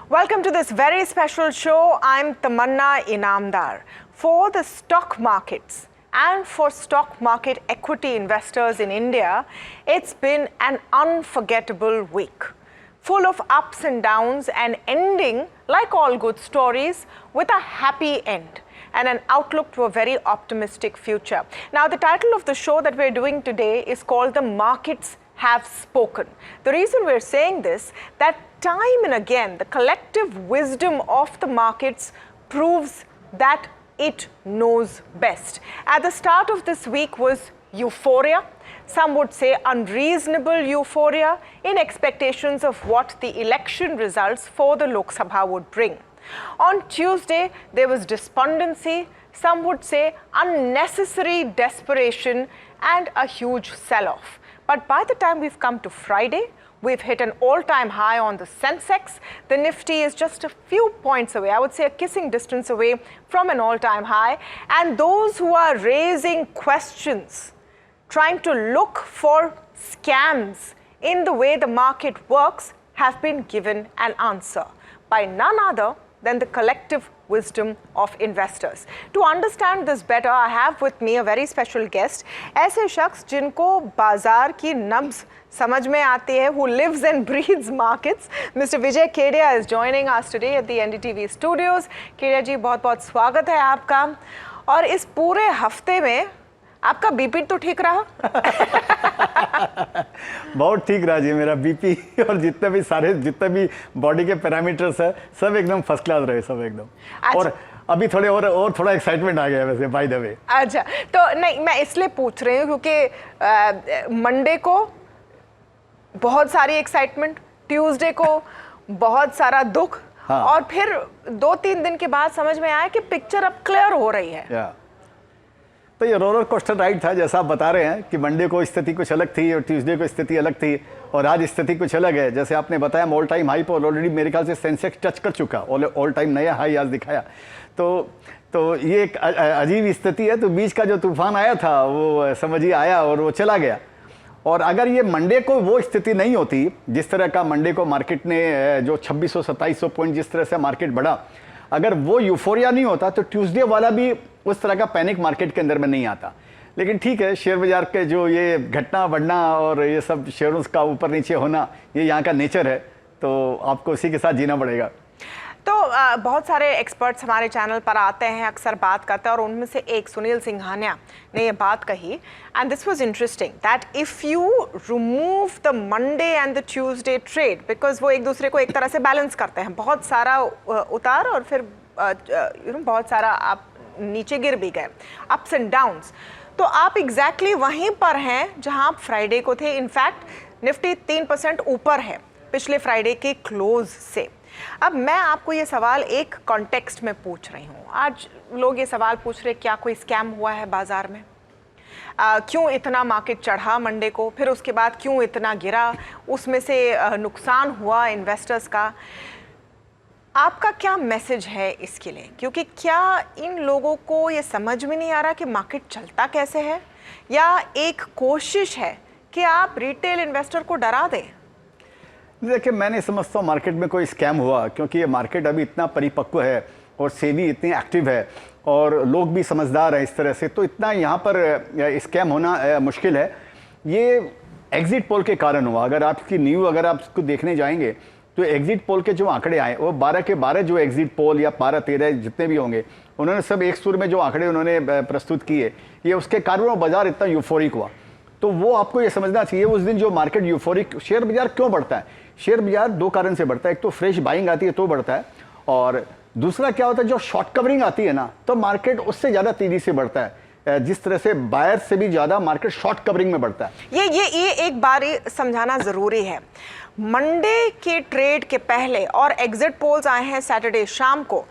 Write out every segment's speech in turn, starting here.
Welcome to this very special show. I'm Tamanna Inamdar. For the stock markets and for stock market equity investors in India, it's been an unforgettable week, full of ups and downs and ending, like all good stories, with a happy end and an outlook to a very optimistic future. Now, the title of the show that we're doing today is called The Markets Have Spoken. The reason we're saying this, that time and again, the collective wisdom of the markets proves that it knows best. At the start of this week was euphoria. Some would say unreasonable euphoria in expectations of what the election results for the Lok Sabha would bring. On Tuesday, there was despondency, some would say unnecessary desperation, and a huge sell-off. But by the time we've come to Friday, we've hit an all-time high on the Sensex. The Nifty is just a few points away, I would say a kissing distance away from an all-time high. And those who are raising questions, trying to look for scams in the way the market works, have been given an answer by none other than the collective wisdom of investors. To understand this better, I have with me a very special guest, ऐसे शख्स जिनको बाजार की नब्ज समझ में आती है, who lives and breathes markets. Mr. Vijay Kedia is joining us today at the NDTV studios. Kedia जी, बहुत-बहुत स्वागत है आपका. और इस पूरे हफ्ते में आपका बीपी तो ठीक रहा? बहुत ठीक रहा जी, मेरा बीपी और जितने भी बॉडी के पैरामीटर्स है सब एकदम फर्स्ट क्लास रहे, सब एकदम. अच्छा. और अभी थोड़ा एक्साइटमेंट आ गया वैसे, बाय द वे. अच्छा, तो नहीं, मैं इसलिए पूछ रही हूँ क्योंकि मंडे को बहुत सारी एक्साइटमेंट, ट्यूसडे को बहुत सारा दुख. हाँ. और फिर 2-3 दिन के बाद समझ में आया कि पिक्चर अब क्लियर हो रही है. तो ये रोलर कोस्टर राइड था, जैसा आप बता रहे हैं कि मंडे को स्थिति कुछ अलग थी और ट्यूसडे को स्थिति अलग थी और आज स्थिति कुछ अलग है. जैसे आपने बताया, ऑल टाइम हाई पर ऑलरेडी मेरे ख्याल से सेंसेक्स टच कर चुका, ऑल टाइम नया हाई आज दिखाया. तो ये एक अजीब स्थिति है. तो बीच का जो तूफान आया था वो समझिए आया और वो चला गया. और अगर ये मंडे को वो स्थिति नहीं होती, जिस तरह का मंडे को मार्केट ने जो 2600-2700 पॉइंट जिस तरह से मार्केट बढ़ा, अगर वो यूफोरिया नहीं होता तो ट्यूसडे वाला भी उस तरह का पैनिक मार्केट के अंदर में नहीं आता. लेकिन ठीक है, शेयर बाजार के जो ये घटना बढ़ना और ये सब शेयरों का ऊपर नीचे होना, ये यहाँ का नेचर है, तो आपको इसी के साथ जीना पड़ेगा. तो बहुत सारे एक्सपर्ट्स हमारे चैनल पर आते हैं, अक्सर बात करते हैं, और उनमें से एक सुनील सिंघानिया ने ये बात कही, and this was interesting, that if you remove the Monday and the Tuesday trade, because वो एक दूसरे को एक तरह से बैलेंस करते हैं, बहुत सारा उतार और फिर बहुत सारा आप नीचे गिर भी गए, अप्स एंड डाउन्स, तो आप एग्जैक्टली वहीं पर हैं जहां आप फ्राइडे को थे. इनफैक्ट निफ्टी 3% ऊपर है पिछले फ्राइडे के क्लोज से. अब मैं आपको ये सवाल एक कॉन्टेक्स्ट में पूछ रही हूँ. आज लोग ये सवाल पूछ रहे क्या कोई स्कैम हुआ है बाजार में, क्यों इतना मार्केट चढ़ा मंडे को, फिर उसके बाद क्यों इतना गिरा, उसमें से नुकसान हुआ इन्वेस्टर्स का. आपका क्या मैसेज है इसके लिए, क्योंकि क्या इन लोगों को ये समझ में नहीं आ रहा कि मार्केट चलता कैसे है, या एक कोशिश है कि आप रिटेल इन्वेस्टर को डरा दें? देखिए, मैं नहीं समझता हूँ मार्केट में कोई स्कैम हुआ, क्योंकि ये मार्केट अभी इतना परिपक्व है और सेबी इतनी एक्टिव है और लोग भी समझदार हैं इस तरह से, तो इतना यहाँ पर स्कैम होना मुश्किल है. ये एग्जिट पोल के कारण हुआ. अगर आपकी अगर आप उसको देखने जाएंगे तो एग्जिट पोल के जो आंकड़े आए, वो 12 के 12 जो एग्जिट पोल या 12-13 जितने भी होंगे, उन्होंने सब एक सुर में जो आंकड़े उन्होंने प्रस्तुत किए, ये उसके कारण वो बाजार इतना यूफोरिक हुआ. तो वो आपको ये समझना चाहिए, उस दिन जो मार्केट यूफोरिक, शेयर बाजार क्यों बढ़ता है? शेयर बाजार 2 कारण से बढ़ता है. एक तो फ्रेश बाइंग आती है तो बढ़ता है, और दूसरा क्या होता है, जो शॉर्ट कवरिंग आती है ना, तो मार्केट उससे ज़्यादा तेजी से बढ़ता है. जिस तरह से बायर से भी ज़्यादा मार्केट शॉर्ट कवरिंग में बढ़ता है. ये एक बार समझाना ज़रूरी है. मंडे के ट्रेड के पहले और एग्जिट पोल्स आए हैं सैटरडे शाम को.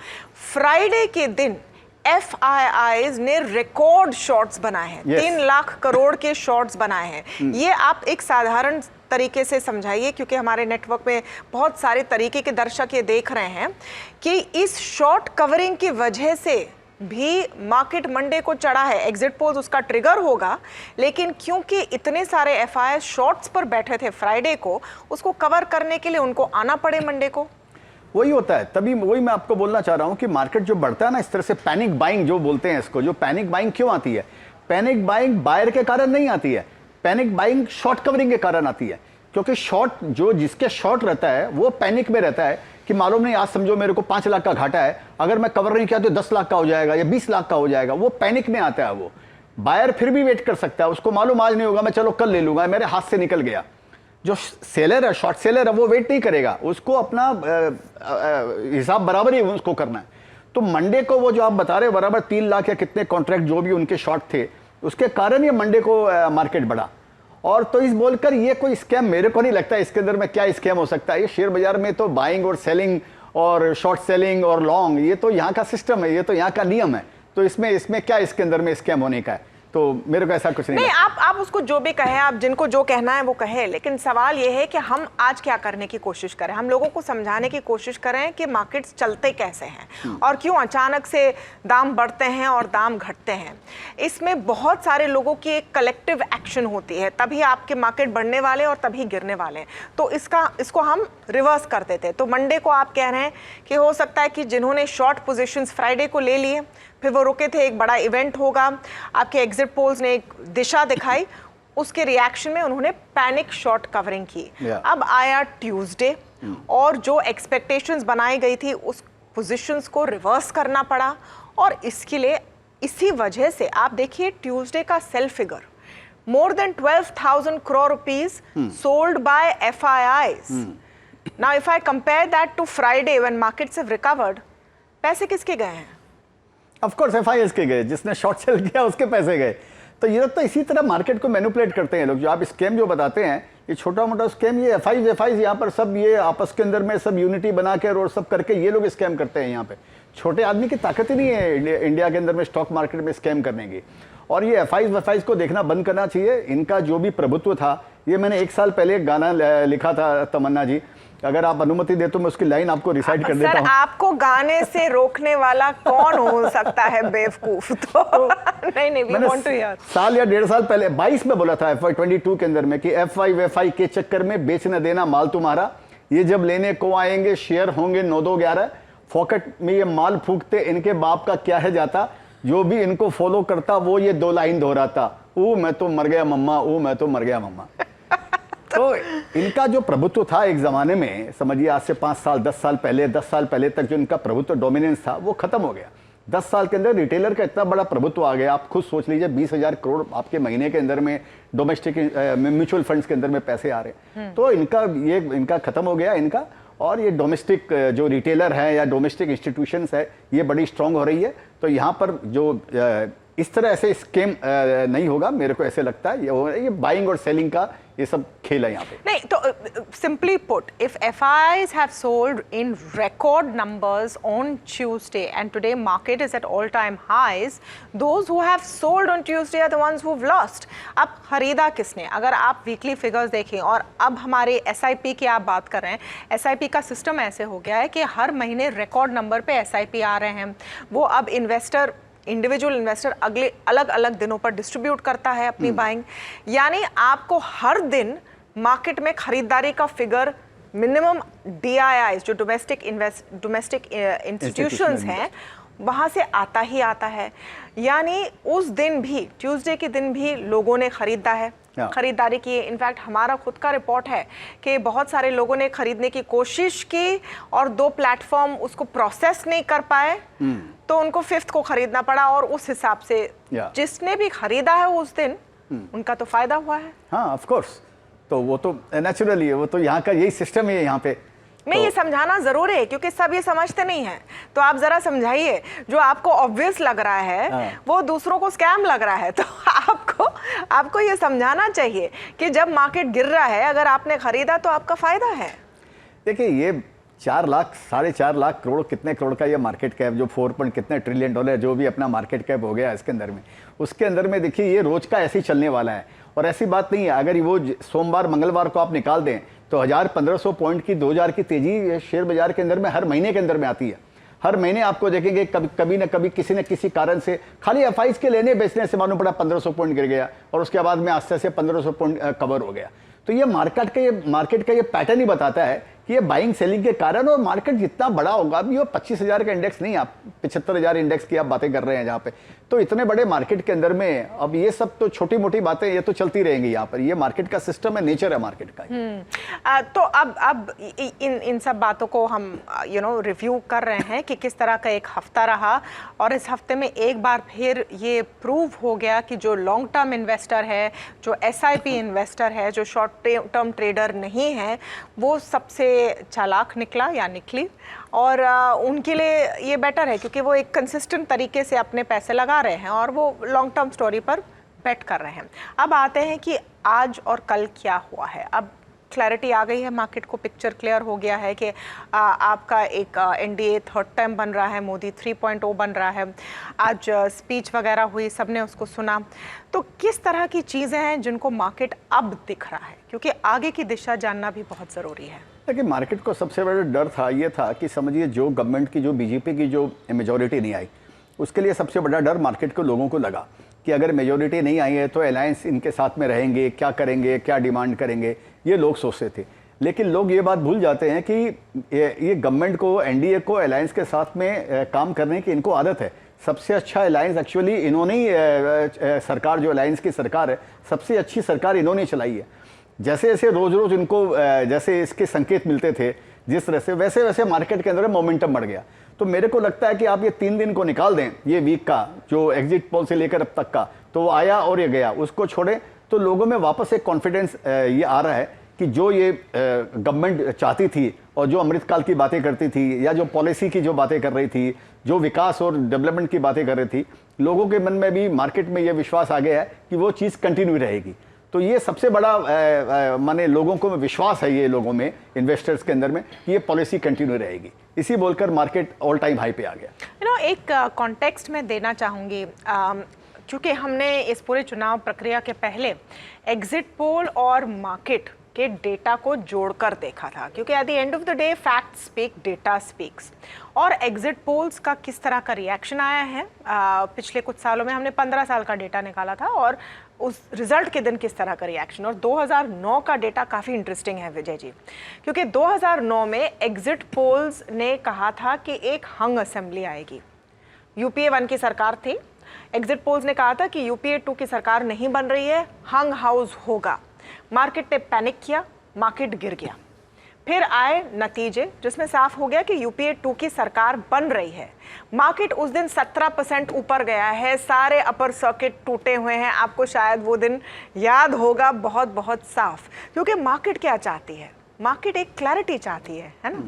फ्राइडे के दिन FIIs ने रिकॉर्ड शॉर्ट्स बनाए हैं. 3 लाख करोड़ के शॉर्ट्स बनाए हैं. ये आप एक साधारण तरीके से समझाइए, क्योंकि हमारे नेटवर्क में बहुत सारे तरीके के दर्शक ये देख रहे हैं कि इस शॉर्ट कवरिंग की वजह से भी मार्केट मंडे को चढ़ा है. एग्जिट पोल्स उसका ट्रिगर होगा, लेकिन क्योंकि इतने सारे FIIs शॉर्ट्स पर बैठे थे फ्राइडे को, उसको कवर करने के लिए उनको आना पड़े मंडे को. वही होता है, तभी वही मैं आपको बोलना चाह रहा हूं कि मार्केट जो बढ़ता है ना इस तरह से, पैनिक बाइंग जो बोलते हैं इसको, जो पैनिक बाइंग क्यों आती है? पैनिक बाइंग बायर के कारण नहीं आती है, पैनिक बाइंग शॉर्ट कवरिंग के कारण आती है। क्योंकि शॉर्ट, जो जिसके शॉर्ट रहता है वो पैनिक में रहता है कि मालूम नहीं, आज समझो मेरे को 5 लाख का घाटा है, अगर मैं कवर नहीं किया तो 10 लाख का हो जाएगा या 20 लाख का हो जाएगा, वो पैनिक में आता है। वो बायर फिर भी वेट कर सकता है, उसको मालूम आज नहीं होगा, मैं चलो कल ले लूंगा, मेरे हाथ से निकल गया। जो सेलर है, शॉर्ट सेलर है, वो वेट नहीं करेगा, उसको अपना हिसाब बराबर ही उसको करना है। तो मंडे को वो जो आप बता रहे हो बराबर 3 लाख या कितने कॉन्ट्रैक्ट जो भी उनके शॉर्ट थे, उसके कारण ये मंडे को मार्केट बढ़ा। और तो इस बोलकर ये कोई स्कैम मेरे को नहीं लगता, इसके अंदर में क्या स्कैम हो सकता है। ये शेयर बाजार में तो बाइंग और सेलिंग और शॉर्ट सेलिंग और लॉन्ग, ये तो यहाँ का सिस्टम है, ये तो यहाँ का नियम है। तो इसमें क्या इसके अंदर में स्कैम होने का है? तो मेरे को ऐसा कुछ नहीं। आप उसको जो भी कहें, आप जिनको जो कहना है वो कहें, लेकिन सवाल ये है कि हम आज क्या करने की कोशिश करें, हम लोगों को समझाने की कोशिश करें कि मार्केट्स चलते कैसे हैं और क्यों अचानक से दाम बढ़ते हैं और दाम घटते हैं। इसमें बहुत सारे लोगों की एक कलेक्टिव एक्शन होती है, तभी आपके मार्केट बढ़ने वाले और तभी गिरने वाले। तो इसको हम रिवर्स कर देते। तो मंडे को आप कह रहे हैं कि हो सकता है कि जिन्होंने शॉर्ट पोजीशंस फ्राइडे को ले लिए, फिर वो रुके थे, एक बड़ा इवेंट होगा, आपके एग्जिट पोल्स ने एक दिशा दिखाई, उसके रिएक्शन में उन्होंने पैनिक शॉर्ट कवरिंग की। अब आया ट्यूसडे और जो एक्सपेक्टेशंस बनाई गई थी उस पोजीशंस को रिवर्स करना पड़ा, और इसके लिए इसी वजह से आप देखिए ट्यूसडे का cell figure more than 12,000 crore rupees sold by FIIs. Now if I compare that to Friday when markets have recovered, पैसे किसके गए हैं? ऑफ कोर्स FIIs के गए, जिसने शॉर्ट सेल किया उसके पैसे गए। तो ये तो इसी तरह मार्केट को मैनिपुलेट करते हैं लोग। जो आप स्कैम जो बताते हैं, ये छोटा मोटा स्कैम, ये FIIs यहाँ पर सब ये आपस के अंदर में सब यूनिटी बना के और सब करके ये लोग स्कैम करते हैं। यहाँ पे छोटे आदमी की ताकत ही नहीं है इंडिया के अंदर में स्टॉक मार्केट में स्कैम करने की। और ये FIIs को देखना बंद करना चाहिए। इनका जो भी प्रभुत्व था, ये मैंने 1 साल पहले एक गाना लिखा था तमन्ना जी, अगर आप अनुमति दे तो मैं उसकी लाइन आपको रिसाइट कर देता हूं। आपको गाने से रोकने वाला कौन हो सकता है बेवकूफ? तो नहीं वी वांट टू हियर। साल या 1.5 साल पहले 22 में बोला था FY22 के अंदर में कि FI के चक्कर में बेच न देना माल तुम्हारा, ये जब लेने को आएंगे शेयर होंगे 9-2-11, फॉकेट में ये माल फूकते इनके बाप का क्या है जाता, जो भी इनको फॉलो करता वो ये 2 लाइन दोहराता, ओ मैं तो मर गया मम्मा, ओ मैं तो मर गया मम्मा। तो इनका जो प्रभुत्व था एक जमाने में, समझिए आज से 5 साल 10 साल पहले, 10 साल पहले तक जो इनका प्रभुत्व डोमिनेंस था वो खत्म हो गया। 10 साल के अंदर रिटेलर का इतना बड़ा प्रभुत्व आ गया, आप खुद सोच लीजिए 20,000 करोड़ आपके महीने के अंदर में डोमेस्टिक म्यूचुअल फंड्स के अंदर में पैसे आ रहे हैं। तो इनका खत्म हो गया इनका। और ये डोमेस्टिक जो रिटेलर है या डोमेस्टिक इंस्टीट्यूशंस है, ये बड़ी स्ट्रांग हो रही है। तो यहाँ पर जो इस तरह ऐसे स्कैम नहीं होगा, मेरे को ऐसे लगता है। ये बाइंग और सेलिंग का ये सब खेल है यहाँ पे। नहीं तो simply put, if FIIs have sold in record numbers on Tuesday and today market is at all-time highs, those who have sold on Tuesday are the ones who've lost. अब खरीदा किसने? अगर आप वीकली फिगर्स देखें, और अब हमारे SIP की आप बात कर रहे हैं, SIP का सिस्टम ऐसे हो गया है कि हर महीने रिकॉर्ड नंबर पे SIP आ रहे हैं। वो अब इंडिविजुअल इन्वेस्टर अगले अलग अलग दिनों पर डिस्ट्रीब्यूट करता है अपनी बाइंग। यानी आपको हर दिन मार्केट में खरीदारी का फिगर मिनिमम DIIs, जो डोमेस्टिक इंस्टीट्यूशंस हैं, वहाँ से आता ही आता है। यानी उस दिन भी, ट्यूसडे के दिन भी लोगों ने खरीदा है, खरीदारी की। इनफैक्ट हमारा खुद का रिपोर्ट है कि बहुत सारे लोगों ने खरीदने की कोशिश की और 2 प्लेटफॉर्म उसको प्रोसेस नहीं कर पाए, तो उनको 5th को खरीदना पड़ा। और उस हिसाब से जिसने भी खरीदा है उस दिन, उनका तो फायदा हुआ है। हाँ ऑफ कोर्स, तो वो तो नेचुरली है, वो तो यहाँ का यही सिस्टम है यहाँ पे। मैं ये समझाना जरूरी है क्योंकि सब ये समझते नहीं हैं। तो आप जरा समझाइए, जो आपको ऑब्वियस लग रहा है वो दूसरों को स्कैम लग रहा है। तो आपको ये समझाना चाहिए कि जब मार्केट गिर रहा है, अगर आपने खरीदा तो आपका फायदा है। देखिए ये 4 लाख 4.5 लाख करोड़, कितने करोड़ का ये मार्केट कैप, जो 4 कितने ट्रिलियन डॉलर जो भी अपना मार्केट कैप हो गया इसके अंदर में, उसके अंदर में देखिए ये रोज का ऐसे ही चलने वाला है। और ऐसी बात नहीं है, अगर वो सोमवार मंगलवार को आप निकाल दें तो 1000-1500 पॉइंट की 2000 की तेजी शेयर बाजार के अंदर में हर महीने के अंदर में आती है। हर महीने आपको देखेंगे कभी न कभी किसी न किसी कारण से खाली FIIs के लेने बेचने से मालूम पड़ा 1500 पॉइंट गिर गया और उसके बाद में आस्ते से 1500 पॉइंट कवर हो गया। तो ये मार्केट का ये पैटर्न ही बताता है कि ये बाइंग सेलिंग के कारण, और मार्केट जितना बड़ा होगा, अभी वो 25,000 का इंडेक्स नहीं, आप 75,000 इंडेक्स की आप बातें कर रहे हैं जहाँ पे, तो इतने बड़े मार्केट के अंदर में अब ये सब तो छोटी मोटी बातें ये तो चलती रहेंगी यहाँ पर। ये मार्केट का सिस्टम है, नेचर है मार्केट का। तो अब इन सब बातों को हम रिव्यू कर रहे हैं कि किस तरह का एक हफ्ता रहा, और इस हफ्ते में एक बार फिर ये प्रूव हो गया कि जो लॉन्ग टर्म इन्वेस्टर है, जो SIP इन्वेस्टर है, जो शॉर्ट टर्म ट्रेडर नहीं है, वो सबसे चालाक निकला या निकली, और उनके लिए ये बेटर है क्योंकि वो एक कंसिस्टेंट तरीके से अपने पैसे लगा रहे हैं और वो लॉन्ग टर्म स्टोरी पर बेट कर रहे हैं। अब आते हैं कि आज और कल क्या हुआ है। अब क्लैरिटी आ गई है, मार्केट को पिक्चर क्लियर हो गया है कि आपका एक NDA थर्ड टाइम बन रहा है, मोदी 3.0 बन रहा है। आज स्पीच वगैरह हुई, सबने उसको सुना। तो किस तरह की चीज़ें हैं जिनको मार्केट अब दिख रहा है, क्योंकि आगे की दिशा जानना भी बहुत ज़रूरी है। देखिए, मार्केट को सबसे बड़ा डर था, ये था कि समझिए जो गवर्नमेंट की, जो बीजेपी की जो मेजॉरिटी नहीं आई, उसके लिए सबसे बड़ा डर मार्केट को, लोगों को लगा कि अगर मेजॉरिटी नहीं आई है तो अलायंस इनके साथ में रहेंगे, क्या करेंगे, क्या डिमांड करेंगे, ये लोग सोचते थे। लेकिन लोग ये बात भूल जाते हैं कि ये गवर्नमेंट को, NDA को अलायंस के साथ में काम करने की इनको आदत है। सबसे अच्छा अलायंस एक्चुअली इन्होंने ही, सरकार जो अलायंस की सरकार है, सबसे अच्छी सरकार इन्होंने चलाई है। जैसे जैसे रोज रोज इनको जैसे इसके संकेत मिलते थे, जिस तरह से, वैसे वैसे मार्केट के अंदर मोमेंटम बढ़ गया। तो मेरे को लगता है कि आप ये 3 दिन को निकाल दें, ये वीक का जो एग्जिट पोल से लेकर अब तक का, तो वो आया और ये गया, उसको छोड़ें तो लोगों में वापस एक कॉन्फिडेंस ये आ रहा है कि जो ये गवर्नमेंट चाहती थी और जो अमृतकाल की बातें करती थी, या जो पॉलिसी की जो बातें कर रही थी, जो विकास और डेवलपमेंट की बातें कर रही थी, लोगों के मन में भी, मार्केट में ये विश्वास आ गया है कि वो चीज़ कंटिन्यू रहेगी। तो ये सबसे बड़ा माने लोगों को विश्वास है, ये लोगों में, इन्वेस्टर्स के अंदर में, कि ये पॉलिसी कंटिन्यू रहेगी। इसी बोलकर मार्केट ऑल टाइम हाई पे आ गया। एक कॉन्टेक्स्ट में देना चाहूँगी, क्योंकि हमने इस पूरे चुनाव प्रक्रिया के पहले एग्जिट पोल और मार्केट के डेटा को जोड़कर देखा था, क्योंकि at the end of the day fact speak, data speaks. और एग्जिट पोल्स का किस तरह का रिएक्शन आया है, पिछले कुछ सालों में हमने 15 साल का डेटा निकाला था, और उस रिजल्ट के दिन किस तरह का रिएक्शन। और 2009 का डेटा काफ़ी इंटरेस्टिंग है विजय जी, क्योंकि 2009 में एग्जिट पोल्स ने कहा था कि एक हंग असेंबली आएगी। UPA 1 की सरकार थी, एग्जिट पोल्स ने कहा था कि UPA 2 की सरकार नहीं बन रही है, हंग हाउस होगा। मार्केट ने पैनिक किया, मार्केट गिर गया। फिर आए नतीजे जिसमें साफ हो गया कि UPA 2 की सरकार बन रही है। मार्केट उस दिन 17% ऊपर गया है, सारे अपर सर्किट टूटे हुए हैं। आपको शायद वो दिन याद होगा, बहुत बहुत साफ, क्योंकि मार्केट क्या चाहती है, मार्केट एक क्लैरिटी चाहती है ना।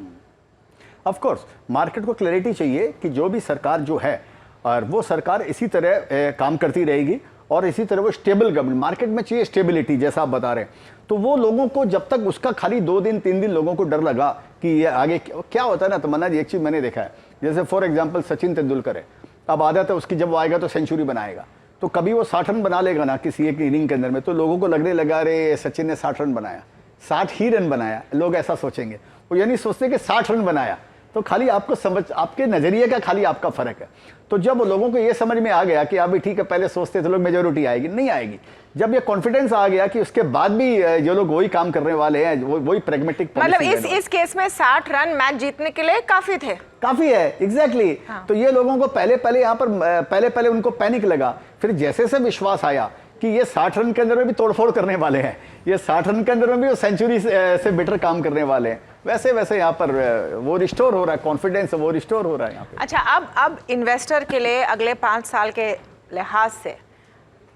ऑफ कोर्स मार्केट को क्लैरिटी चाहिए कि जो भी सरकार जो है, और वो सरकार इसी तरह काम करती रहेगी, और इसी तरह वो स्टेबल गवर्नमेंट, मार्केट में चाहिए स्टेबिलिटी, जैसा आप बता रहे हैं। तो वो लोगों को जब तक उसका खाली 2 दिन 3 दिन लोगों को डर लगा कि ये आगे क्या होता है ना, तमन्ना जी, एक चीज़ मैंने देखा है, जैसे फॉर एग्जांपल सचिन तेंदुलकर है, अब आदत है उसकी, जब वो आएगा तो सेंचुरी बनाएगा, तो कभी वो 60 रन बना लेगा ना किसी एक इनिंग के अंदर में, तो लोगों को लगने लगा, अरे सचिन ने 60 रन बनाया, 60 ही रन बनाया, लोग ऐसा सोचेंगे। वो यानी सोचते कि 60 रन बनाया, तो खाली आपको समझ, आपके नजरिए का खाली आपका फर्क है। तो जब लोगों को ये समझ में आ गया कि अभी ठीक है, पहले सोचते थे लोग मेजोरिटी आएगी, नहीं आएगी, जब ये कॉन्फिडेंस आ गया कि उसके बाद भी जो लोग वही काम करने वाले हैं, वही प्रैग्मेटिक, मतलब इस केस में 60 रन मैच जीतने के लिए काफी थे, काफी है, एग्जैक्टली। हाँ। तो ये लोगों को पहले यहाँ पर पहले उनको पैनिक लगा, फिर जैसे से विश्वास आया कि ये 60 रन के अंदर में भी तोड़फोड़ करने वाले हैं, ये 60 रन के अंदर में भी वो सेंचुरी से बेटर काम करने वाले हैं, वैसे वैसे यहाँ पर वो रिस्टोर हो रहा है, कॉन्फिडेंस वो रिस्टोर हो रहा है यहाँ पे। अच्छा, अब इन्वेस्टर के लिए अगले 5 साल के लिहाज से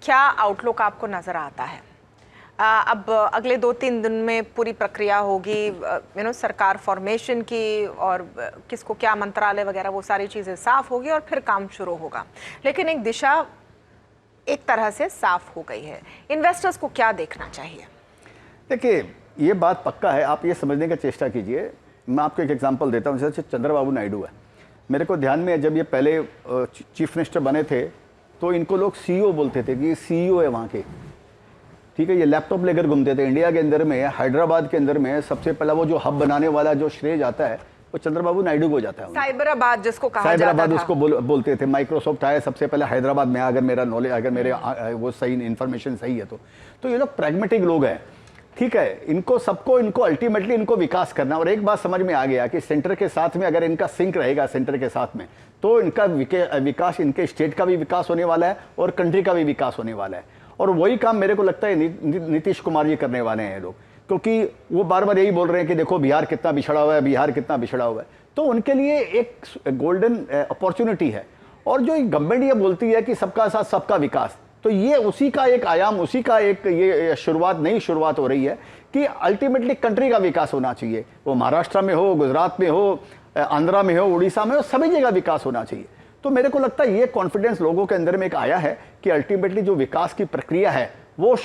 क्या आउटलुक आपको नजर आता है? अब अगले 2-3 दिन में पूरी प्रक्रिया होगी, सरकार फॉर्मेशन की, और किसको क्या मंत्रालय वगैरह, वो सारी चीज़ें साफ होगी और फिर काम शुरू होगा। लेकिन एक दिशा एक तरह से साफ हो गई है, इन्वेस्टर्स को क्या देखना चाहिए? देखिए, ये बात पक्का है, आप ये समझने का चेष्टा कीजिए। मैं आपको एक एग्जांपल देता हूँ, जैसे चंद्रबाबू नायडू है, मेरे को ध्यान में है जब ये पहले चीफ मिनिस्टर बने थे तो इनको लोग CEO बोलते थे कि CEO है वहाँ के, ठीक है। ये लैपटॉप लेकर घूमते थे इंडिया के अंदर में, हैदराबाद के अंदर में सबसे पहला वो जो हब बनाने वाला जो श्रेय जाता है वो चंद्रबाबू नायडू को जाता है। साइबराबाद जिसको कहा जाता था, साइबराबाद उसको बोलते थे। माइक्रोसॉफ्ट आया सबसे पहले हैदराबाद में, अगर मेरा नॉलेज, अगर मेरे वो सही इन्फॉर्मेशन सही है तो ये लोग प्रैग्मेटिक लोग हैं। ठीक है, इनको सबको इनको अल्टीमेटली इनको विकास करना। और एक बात समझ में आ गया कि सेंटर के साथ में अगर इनका सिंक रहेगा सेंटर के साथ में, तो इनका विकास, इनके स्टेट का भी विकास होने वाला है और कंट्री का भी विकास होने वाला है। और वही काम मेरे को लगता है नीतीश कुमार जी करने वाले हैं लोग, क्योंकि वो बार बार यही बोल रहे हैं कि देखो बिहार कितना बिछड़ा हुआ है, बिहार कितना बिछड़ा हुआ है। तो उनके लिए एक गोल्डन अपॉर्चुनिटी है। और जो गवर्नमेंट ये बोलती है कि सबका साथ सबका विकास, तो ये उसी का एक आयाम, उसी का एक ये शुरुआत, नई शुरुआत हो रही है कि अल्टीमेटली कंट्री का विकास होना चाहिए। वो महाराष्ट्र में हो, गुजरात में हो, आंध्रा में हो, उड़ीसा में हो, सभी जगह विकास होना चाहिए। तो मेरे को लगता है ये कॉन्फिडेंस लोगों के अंदर में एक आया है कि अल्टीमेटली जो विकास की प्रक्रिया है वो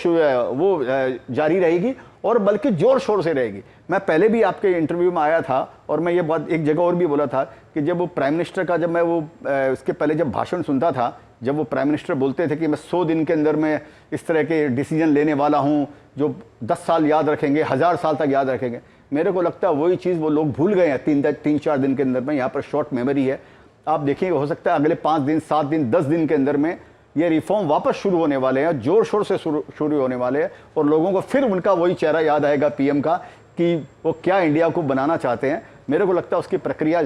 जारी रहेगी और बल्कि जोर शोर से रहेगी। मैं पहले भी आपके इंटरव्यू में आया था और मैं ये बात एक जगह और भी बोला था कि जब वो प्राइम मिनिस्टर का, जब मैं वो उसके पहले जब भाषण सुनता था, जब वो प्राइम मिनिस्टर बोलते थे कि मैं 100 दिन के अंदर में इस तरह के डिसीजन लेने वाला हूँ जो 10 साल याद रखेंगे, 1000 साल तक याद रखेंगे, मेरे को लगता है वही चीज़ वो लोग भूल गए हैं 3-4 दिन के अंदर में। यहाँ पर शॉर्ट मेमोरी है, आप देखिएगा, हो सकता है अगले 5 दिन, 7 दिन, 10 दिन के अंदर में ये रिफॉर्म वापस शुरू होने वाले हैं, जोर शोर से शुरू होने वाले हैं और लोगों को फिर उनका वही चेहरा याद आएगा पीएम का कि वो क्या इंडिया को बनाना चाहते हैं। मेरे को लगता है उसकी प्रक्रिया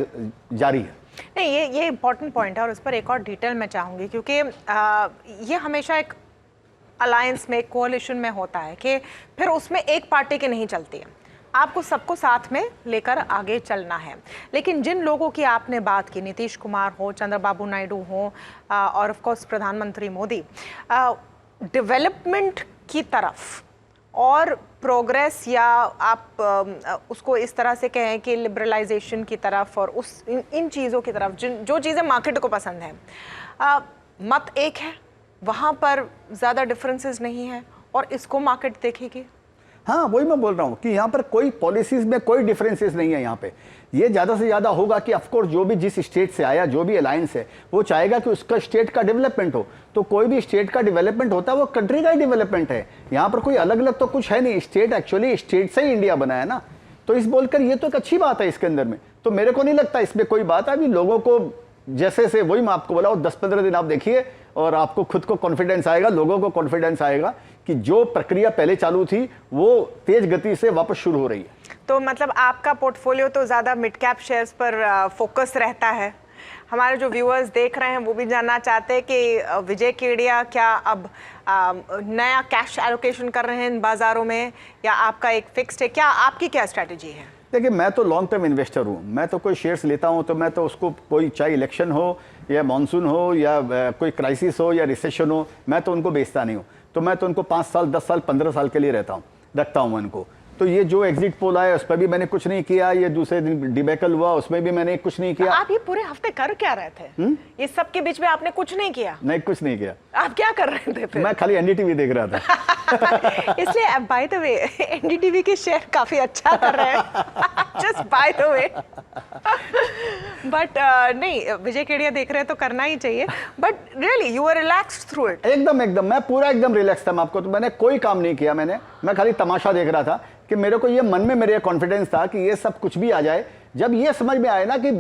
जारी है। नहीं, ये इंपॉर्टेंट पॉइंट है और उस पर एक और डिटेल मैं चाहूँगी, क्योंकि ये हमेशा एक अलायंस में, कोalition में होता है कि फिर उसमें एक पार्टी की नहीं चलती है, आपको सबको साथ में लेकर आगे चलना है। लेकिन जिन लोगों की आपने बात की, नीतीश कुमार हो, चंद्रबाबू नायडू हो और ऑफ कोर्स प्रधानमंत्री मोदी, डेवलपमेंट की तरफ और प्रोग्रेस, या आप उसको इस तरह से कहें कि लिबरलाइजेशन की तरफ और इन चीज़ों की तरफ, जो चीज़ें मार्केट को पसंद है, मत एक है, वहाँ पर ज़्यादा डिफरेंसेस नहीं है और इसको मार्केट देखेगी। हाँ, वही मैं बोल रहा हूँ कि यहाँ पर कोई पॉलिसीज में कोई डिफरेंसेस नहीं है। यहाँ पे ये ज़्यादा से ज़्यादा होगा कि ऑफकोर्स जो भी जिस स्टेट से आया, जो भी अलायंस है, वो चाहेगा कि उसका स्टेट का डेवलपमेंट हो। तो कोई भी स्टेट का डेवलपमेंट होता है वो कंट्री का ही डेवलपमेंट है। यहाँ पर कोई अलग अलग तो कुछ है नहीं। स्टेट एक्चुअली स्टेट से ही इंडिया बना है ना, तो इस बोलकर ये तो एक अच्छी बात है इसके अंदर में। तो मेरे को नहीं लगता इसमें कोई बात है। अभी लोगों को जैसे से, वही मैं आपको बोला, 10-15 दिन आप देखिए और आपको खुद को कॉन्फिडेंस आएगा, लोगों को कॉन्फिडेंस आएगा कि जो प्रक्रिया पहले चालू थी वो तेज गति से वापस शुरू हो रही है। तो मतलब आपका पोर्टफोलियो तो ज़्यादा मिड कैप शेयर्स पर फोकस रहता है। हमारे जो व्यूअर्स देख रहे हैं वो भी जानना चाहते हैं कि विजय केडिया क्या अब नया कैश एलोकेशन कर रहे हैं इन बाज़ारों में, या आपका एक फिक्स्ड है? क्या आपकी क्या स्ट्रैटेजी है? देखिए, मैं तो लॉन्ग टर्म इन्वेस्टर हूँ। मैं तो कोई शेयर्स लेता हूँ तो मैं तो उसको, कोई चाहे इलेक्शन हो या मानसून हो या कोई क्राइसिस हो या रिसेशन हो, मैं तो उनको बेचता नहीं हूँ। तो मैं तो उनको 5 साल, 10 साल, 15 साल के लिए रखता हूँ उनको। तो ये जो एग्जिट पोल आया उस पर भी मैंने कुछ नहीं किया, ये दूसरे दिन डिबेकल हुआ उसमें भी मैंने कुछ नहीं किया। आप ये पूरे हफ्ते कर क्या रहे थे? ये सब के बीच में आपने कुछ नहीं किया? नहीं, कुछ नहीं किया। आप क्या कर रहे थे फिर? मैं खाली एनडीटीवी देख रहा था। इसलिए बाय द वे एनडीटीवी के शेयर काफी अच्छा कर रहे हैं। Just by the way. But नहीं, विजय केडिया देख रहे हैं तो करना ही चाहिए। But really you are relaxed through it? एकदम मैं पूरा एकदम रिलैक्स था। मैं आपको, तो मैंने कोई काम नहीं किया। मैं खाली तमाशा देख रहा था कि मेरे को ये मन में मेरे कॉन्फिडेंस था कि ये सब कुछ भी आ जाए। जब ये समझ में आया ना कि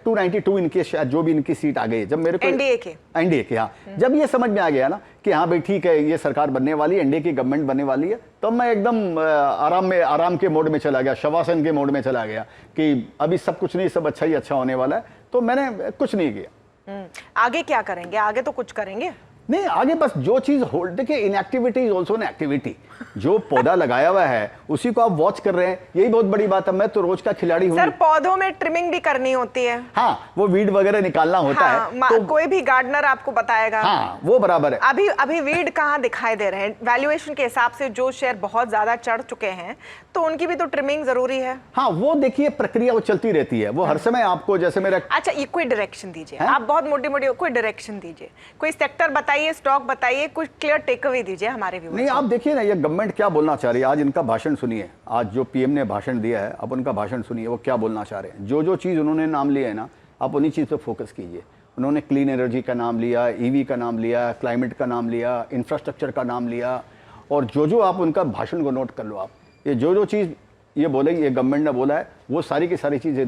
292 इनके जो भी इनकी सीट आ गई, जब मेरे को एनडीए के हाँ, जब ये समझ में आ गया ना कि हाँ भाई ठीक है, ये सरकार बनने वाली है, एनडीए की गवर्नमेंट बनने वाली है, तो मैं एकदम आराम के मोड में चला गया, शवासन के मोड में चला गया कि अभी सब कुछ नहीं, सब अच्छा ही अच्छा होने वाला है। तो मैंने कुछ नहीं किया। आगे क्या करेंगे? आगे तो कुछ करेंगे नहीं, आगे बस जो चीज होल्ड, देखिए inactivity is also an activity. जो पौधा लगाया हुआ है उसी को आप वॉच कर रहे हैं, यही बहुत बड़ी बात है। मैं तो रोज का खिलाड़ी हूँ। सर, पौधों में ट्रिमिंग भी करनी होती है। हाँ, वो वीड वगैरह निकालना होता है तो कोई भी गार्डनर आपको बताएगा। हाँ, वो बराबर है। अभी वीड कहाँ दिखाई दे रहे हैं? वैल्यूएशन के हिसाब से जो शेयर बहुत ज्यादा चढ़ चुके हैं तो उनकी भी तो ट्रिमिंग जरूरी है। हाँ, वो देखिए प्रक्रिया वो चलती रहती है, वो हर समय आपको, जैसे मेरा। अच्छा, ये कोई डायरेक्शन दीजिए। आप बहुत मोटी कोई डायरेक्शन दीजिए, कोई सेक्टर बताइए, स्टॉक बताइए, कुछ क्लियर टेक अवे दीजिए हमारे व्यूअर्स। नहीं, आप देखिए ना, ये गवर्नमेंट क्या बोलना चाह रही है। आज इनका भाषण सुनिए, आज जो पीएम ने भाषण दिया है, अब उनका भाषण सुनिए वो क्या बोलना चाह रहे हैं। जो चीज़ उन्होंने नाम लिया है ना, आप उन्हीं चीज़ पे फोकस कीजिए। उन्होंने क्लीन एनर्जी का नाम लिया, ईवी का नाम लिया, क्लाइमेट का नाम लिया, इंफ्रास्ट्रक्चर का नाम लिया, और जो आप उनका भाषण को नोट कर लो। आप ये जो चीज़ ये बोले, ये गवर्नमेंट ने बोला है, वो सारी की सारी चीज़ें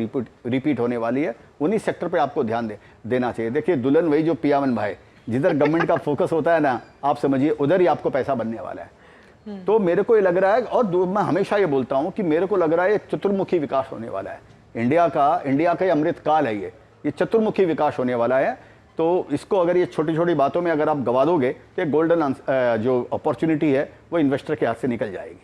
रिपीट होने वाली है। उन्हीं सेक्टर पे आपको ध्यान देना चाहिए। देखिए, दुल्हन वही जो पियावन भाई, जिधर गवर्नमेंट का फोकस होता है ना, आप समझिए उधर ही आपको पैसा बनने वाला है। तो मेरे को ये लग रहा है, और मैं हमेशा ये बोलता हूं कि मेरे को लग रहा है ये चतुर्मुखी विकास होने वाला है। इंडिया का अमृत काल है, ये चतुर्मुखी विकास होने वाला है। तो इसको अगर ये छोटी छोटी बातों में अगर आप गवा दोगे तो एक गोल्डन जो अपॉर्चुनिटी है वो इन्वेस्टर के हाथ से निकल जाएगी।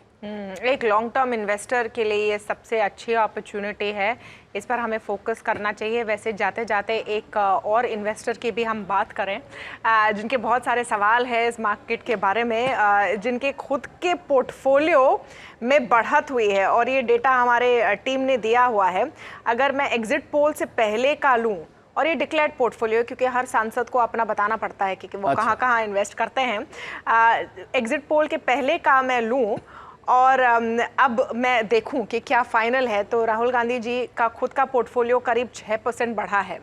एक लॉन्ग टर्म इन्वेस्टर के लिए ये सबसे अच्छी अपॉर्चुनिटी है, इस पर हमें फोकस करना चाहिए। वैसे जाते जाते एक और इन्वेस्टर की भी हम बात करें जिनके बहुत सारे सवाल हैं इस मार्केट के बारे में, जिनके खुद के पोर्टफोलियो में बढ़त हुई है और ये डेटा हमारे टीम ने दिया हुआ है। अगर मैं एग्जिट पोल से पहले का लूँ, और ये डिक्लेयर्ड पोर्टफोलियो क्योंकि हर सांसद को अपना बताना पड़ता है कि वो कहाँ इन्वेस्ट करते हैं, एग्जिट पोल के पहले का मैं लूँ और अब मैं देखूं कि क्या फाइनल है, तो राहुल गांधी जी का खुद का पोर्टफोलियो करीब 6% बढ़ा है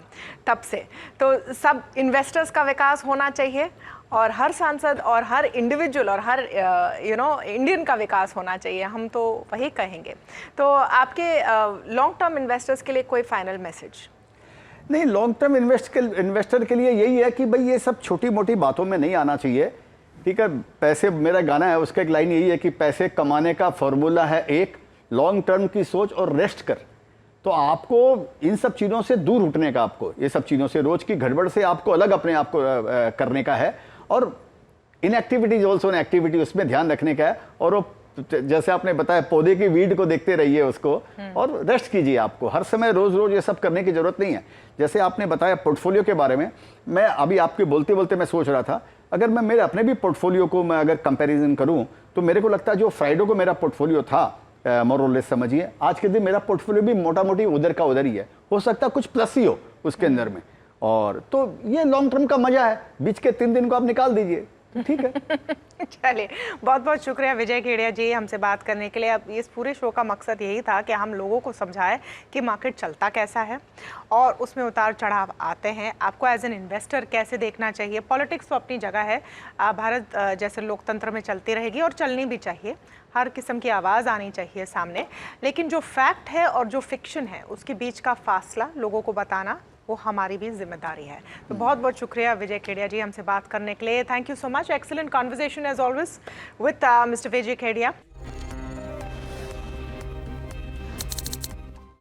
तब से। तो सब इन्वेस्टर्स का विकास होना चाहिए और हर सांसद और हर इंडिविजुअल और हर इंडियन का विकास होना चाहिए, हम तो वही कहेंगे। तो आपके लॉन्ग टर्म इन्वेस्टर्स के लिए कोई फाइनल मैसेज? नहीं, लॉन्ग टर्म इन्वेस्टर के लिए यही है कि भाई ये सब छोटी मोटी बातों में नहीं आना चाहिए। ठीक है, पैसे, मेरा गाना है उसका एक लाइन यही है कि पैसे कमाने का फॉर्मूला है एक, लॉन्ग टर्म की सोच और रेस्ट कर। तो आपको इन सब चीज़ों से दूर उठने का, आपको ये सब चीज़ों से, रोज की गड़बड़ से आपको अलग अपने आप को करने का है, और इनएक्टिविटीज ऑल्सो एन एक्टिविटी, उसमें ध्यान रखने का है। और वो जैसे आपने बताया पौधे की वीड को देखते रहिए उसको, और रेस्ट कीजिए। आपको हर समय रोज रोज ये सब करने की जरूरत नहीं है। जैसे आपने बताया पोर्टफोलियो के बारे में, मैं अभी आपके बोलते बोलते मैं सोच रहा था, अगर मैं मेरे अपने भी पोर्टफोलियो को मैं अगर कंपैरिजन करूं तो मेरे को लगता है जो फ्राइडे को मेरा पोर्टफोलियो था मोरलेस समझिए, आज के दिन मेरा पोर्टफोलियो भी मोटा मोटी उधर का उधर ही है। हो सकता है कुछ प्लस ही हो उसके अंदर में, और तो ये लॉन्ग टर्म का मजा है। बीच के 3 दिन को आप निकाल दीजिए, ठीक है। चलिए, बहुत बहुत शुक्रिया विजय खेड़िया जी हमसे बात करने के लिए। अब इस पूरे शो का मकसद यही था कि हम लोगों को समझाएं कि मार्केट चलता कैसा है और उसमें उतार चढ़ाव आते हैं, आपको एज एन इन्वेस्टर कैसे देखना चाहिए। पॉलिटिक्स तो अपनी जगह है, भारत जैसे लोकतंत्र में चलती रहेगी और चलनी भी चाहिए, हर किस्म की आवाज़ आनी चाहिए सामने, लेकिन जो फैक्ट है और जो फिक्शन है उसके बीच का फासला लोगों को बताना वो हमारी भी जिम्मेदारी है। तो बहुत बहुत शुक्रिया विजय खेड़िया जी हमसे बात करने के लिए। Thank you so much, excellent conversation as always with mister Vijay Khedia.